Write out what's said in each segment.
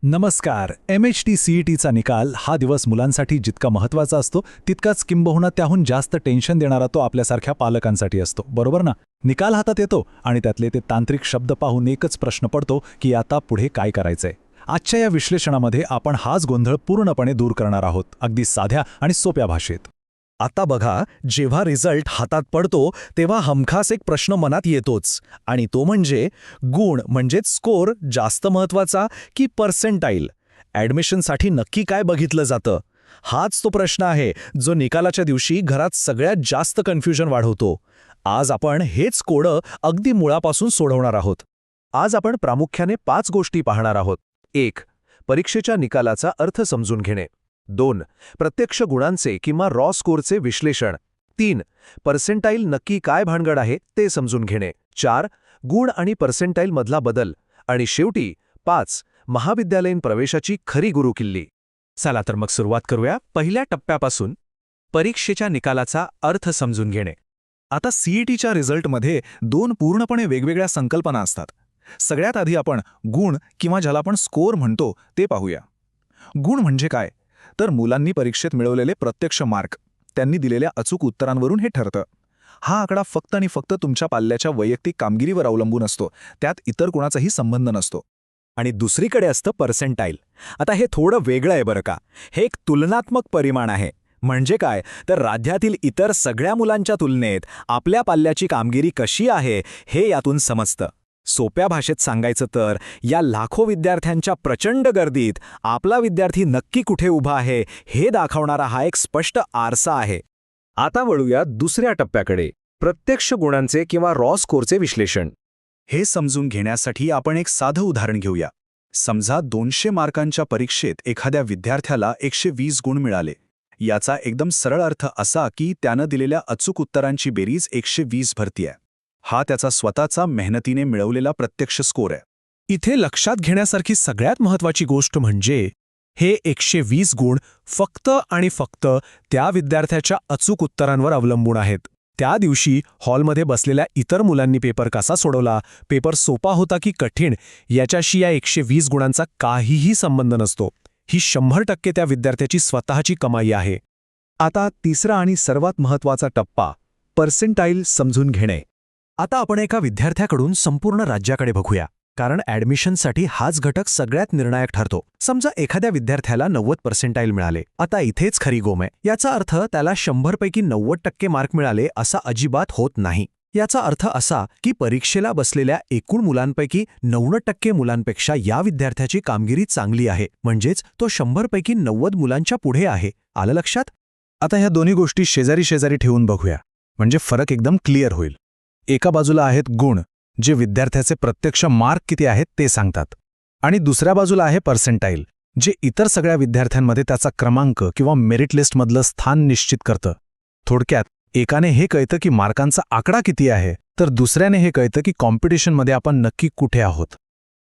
नमस्कार. MHT CETचा निकाल हा दिवस मुलांसाठी जितका महत्त्वाचा असतो तितकाच किंबहुना त्याहून जास्त टेन्शन देणारा तो आपल्यासारख्या पालकांसाठी असतो, बरोबर ना? निकाल हातात येतो आणि त्यातले ते तांत्रिक शब्द पाहून एकच प्रश्न पडतो की आता पुढे काय करायचंय. आजच्या या विश्लेषणामध्ये आपण हाच गोंधळ पूर्णपणे दूर करणार आहोत, अगदी साध्या आणि सोप्या भाषेत. आता बघा, जेव्हा रिझल्ट हातात पडतो तेव्हा हमखास एक प्रश्न मनात येतोच, आणि तो म्हणजे गुण म्हणजेच स्कोर जास्त महत्त्वाचा की पर्सेंटाईल. ॲडमिशनसाठी नक्की काय बघितलं जातं? हाच तो प्रश्न आहे जो निकालाच्या दिवशी घरात सगळ्यात जास्त कन्फ्युजन वाढवतो. आज आपण हेच कोडं अगदी मुळापासून सोडवणार आहोत. आज आपण प्रामुख्याने 5 गोष्टी पाहणार आहोत. 1. परीक्षेच्या निकालाचा अर्थ समजून घेणे. 2. प्रत्यक्ष गुणांचे किंवा रॉ स्कोरचे विश्लेषण. 3. पर्सेंटाईल नक्की काय भानगड आहे ते समजून घेणे. 4. गुण आणि पर्सेंटाईल मधला बदल. आणि शेवटी 5. महाविद्यालयीन प्रवेशाची खरी गुरुकिल्ली. चला तर मग सुरुवात करूया पहिल्या टप्प्यापासून, परीक्षेच्या निकालाचा अर्थ समजून घेणे. आता CETच्या रिझल्टमध्ये 2 पूर्णपणे वेगवेगळ्या संकल्पना असतात. सगळ्यात आधी आपण गुण किंवा ज्याला आपण स्कोर म्हणतो ते पाहूया. गुण म्हणजे काय? तर मुलांनी परीक्षेत मिळवलेले प्रत्यक्ष मार्क, त्यांनी दिलेल्या अचूक उत्तरांवरून हे ठरतं. हा आकडा फक्त आणि फक्त तुमच्या पाल्याच्या वैयक्तिक कामगिरीवर अवलंबून असतो, त्यात इतर कोणाचाही संबंध नसतो. आणि दुसरीकडे असतं पर्सेंटाईल. आता हे थोडं वेगळं आहे बरं का. हे एक तुलनात्मक परिमाण आहे. म्हणजे काय, तर राज्यातील इतर सगळ्या मुलांच्या तुलनेत आपल्या पाल्याची कामगिरी कशी आहे हे यातून समजतं. सोप्या भाषेत सांगायचं तर या लाखो विद्यार्थ्यांच्या प्रचंड गर्दीत आपला विद्यार्थी नक्की कुठे उभा आहे हे दाखवणारा हा एक स्पष्ट आरसा आहे. आता वळूया दुसऱ्या टप्प्याकडे, प्रत्यक्ष गुणांचे किंवा रॉ स्कोरचे विश्लेषण. हे समजून घेण्यासाठी आपण एक साधं उदाहरण घेऊया. समजा 200 मार्कांच्या परीक्षेत एखाद्या विद्यार्थ्याला 120 गुण मिळाले. याचा एकदम सरळ अर्थ असा की त्यानं दिलेल्या अचूक उत्तरांची बेरीज 120 भरतीये. हा त्याचा स्वतःचा मेहनतीने मिळवलेला प्रत्यक्ष स्कोर आहे. इथे लक्षात घेण्यासारखी सगळ्यात महत्त्वाची गोष्ट म्हणजे हे 120 गुण फक्त आणि फक्त त्या विद्यार्थ्याच्या अचूक उत्तरांवर अवलंबून आहेत. त्या दिवशी हॉलमध्ये बसलेल्या इतर मुलांनी पेपर कसा सोडवला, पेपर सोपा होता की कठीण, याच्याशी या 120 गुणांचा काहीही संबंध नसतो. ही 100% त्या विद्यार्थ्याची स्वतःची कमाई आहे. आता तिसरा आणि सर्वात महत्त्वाचा टप्पा, पर्सेंटाईल समजून घेणे. आता आपण एका विद्यार्थ्याकडून संपूर्ण राज्याकडे बघूया, कारण ॲडमिशनसाठी हाच घटक सगळ्यात निर्णायक ठरतो. समजा एखाद्या विद्यार्थ्याला 90% मिळाले. आता इथेच खरी गोम आहे. याचा अर्थ त्याला 100 पैकी 90% मार्क मिळाले असा अजिबात होत नाही. याचा अर्थ असा की परीक्षेला बसलेल्या एकूण मुलांपैकी 90% मुलांपेक्षा या विद्यार्थ्याची कामगिरी चांगली आहे. म्हणजेच तो 100 पैकी 90 मुलांच्या पुढे आहे. आलं लक्षात? आता ह्या दोन्ही गोष्टी शेजारी शेजारी ठेवून बघूया, म्हणजे फरक एकदम क्लिअर होईल. एका बाजूला आहेत गुण, जे विद्यार्थ्याचे प्रत्यक्ष मार्क किती आहेत ते सांगतात, आणि दुसऱ्या बाजूला आहे पर्सेंटाईल, जे इतर सगळ्या विद्यार्थ्यांमध्ये त्याचा क्रमांक किंवा मेरिट लिस्टमधलं स्थान निश्चित करतं. थोडक्यात, एकाने हे कळतं की मार्कांचा आकडा किती आहे, तर दुसऱ्याने हे कळतं की कॉम्पिटिशनमध्ये आपण नक्की कुठे आहोत.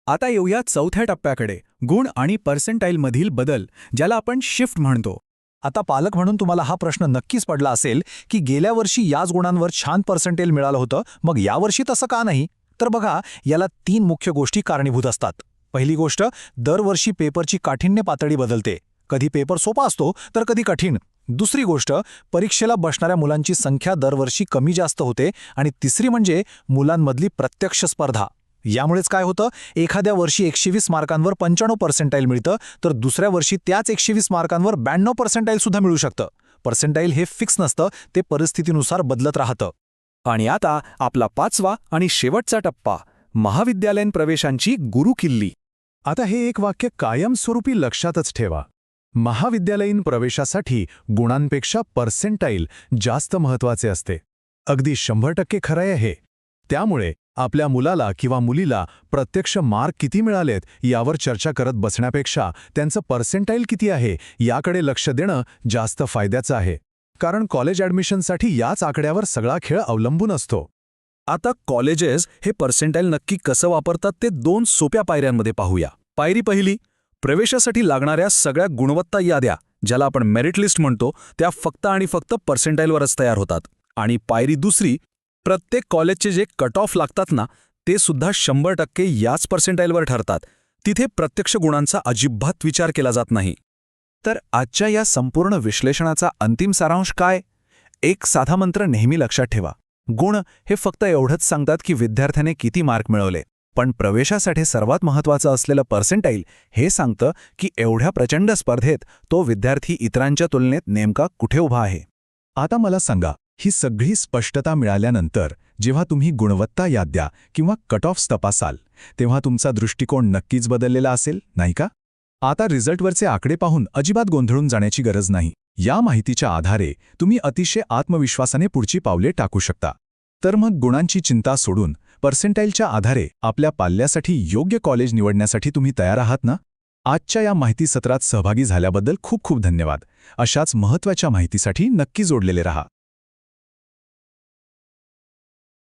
आता येऊया चौथ्या टप्प्याकडे, गुण आणि पर्सेंटाईलमधील बदल, ज्याला आपण शिफ्ट म्हणतो. आता पालक म्हणून तुम्हाला हा प्रश्न नक्कीच पडला असेल की गेल्या वर्षी याच गुणांवर छान पर्सेंटेल मिळालं होतं, मग यावर्षी तसं का नाही? तर बघा, याला 3 मुख्य गोष्टी कारणीभूत असतात. पहिली गोष्ट, दरवर्षी पेपरची काठिण्य पातळी बदलते. कधी पेपर सोपा असतो तर कधी कठीण. दुसरी गोष्ट, परीक्षेला बसणाऱ्या मुलांची संख्या दरवर्षी कमी जास्त होते. आणि तिसरी म्हणजे मुलांमधली प्रत्यक्ष स्पर्धा. यामुळेच काय होतं, एखाद्या वर्षी 120 मार्कांवर 95% मिळतं, तर दुसऱ्या वर्षी त्याच 120 मार्कांवर 92% सुद्धा मिळू शकतं. पर्सेंटाईल हे फिक्स नसतं, ते परिस्थितीनुसार बदलत राहतं. आणि आता आपला 5वा आणि शेवटचा टप्पा, महाविद्यालयीन प्रवेशांची गुरुकिल्ली. आता हे एक वाक्य कायमस्वरूपी लक्षातच ठेवा. महाविद्यालयीन प्रवेशासाठी गुणांपेक्षा पर्सेंटाईल जास्त महत्त्वाचे असते. अगदी 100% खरं आहे हे. त्यामुळे आपल्या मुलाला किंवा मुलीला प्रत्यक्ष मार्क किती मिळालेत यावर चर्चा करत बसण्यापेक्षा त्यांचं पर्सेंटाईल किती आहे याकडे लक्ष देणं जास्त फायद्याचं आहे. कारण कॉलेज ॲडमिशनसाठी याच आकड्यावर सगळा खेळ अवलंबून असतो. आता कॉलेजेस हे पर्सेंटाईल नक्की कसं वापरतात ते 2 सोप्या पायऱ्यांमध्ये पाहूया. पायरी पहिली, प्रवेशासाठी लागणाऱ्या सगळ्या गुणवत्ता याद्या, ज्याला आपण मेरिट लिस्ट म्हणतो, त्या फक्त आणि फक्त पर्सेंटाईलवरच तयार होतात. आणि पायरी दुसरी, प्रत्येक कॉलेजचे जे कट ऑफ लागतात ना, ते सुद्धा 100% याच पर्सेंटाईलवर ठरतात. तिथे प्रत्यक्ष गुणांचा अजिबात विचार केला जात नाही. तर आजच्या या संपूर्ण विश्लेषणाचा अंतिम सारांश काय? एक साधा मंत्र नेहमी लक्षात ठेवा. गुण हे फक्त एवढंच सांगतात की विद्यार्थ्याने किती मार्क मिळवले, पण प्रवेशासाठी सर्वात महत्त्वाचं असलेलं पर्सेंटाईल हे सांगतं की एवढ्या प्रचंड स्पर्धेत तो विद्यार्थी इतरांच्या तुलनेत नेमका कुठे उभा आहे. आता मला सांगा, ही सगळी स्पष्टता मिळाल्यानंतर जेव्हा तुम्ही गुणवत्ता याद्या किंवा कट ऑफ्स तपासाल तेव्हा तुमचा दृष्टिकोन नक्कीच बदललेला असेल, नाही का? आता रिझल्टवरचे आकडे पाहून अजिबात गोंधळून जाण्याची गरज नाही. या माहितीच्या आधारे तुम्ही अतिशय आत्मविश्वासाने पुढची पावले टाकू शकता. तर मग गुणांची चिंता सोडून पर्सेंटाईलच्या आधारे आपल्या पाल्यासाठी योग्य कॉलेज निवडण्यासाठी तुम्ही तयार आहात ना? आजच्या या माहिती सत्रात सहभागी झाल्याबद्दल खूप खूप धन्यवाद. अशाच महत्त्वाच्या माहितीसाठी नक्की जोडलेले रहा.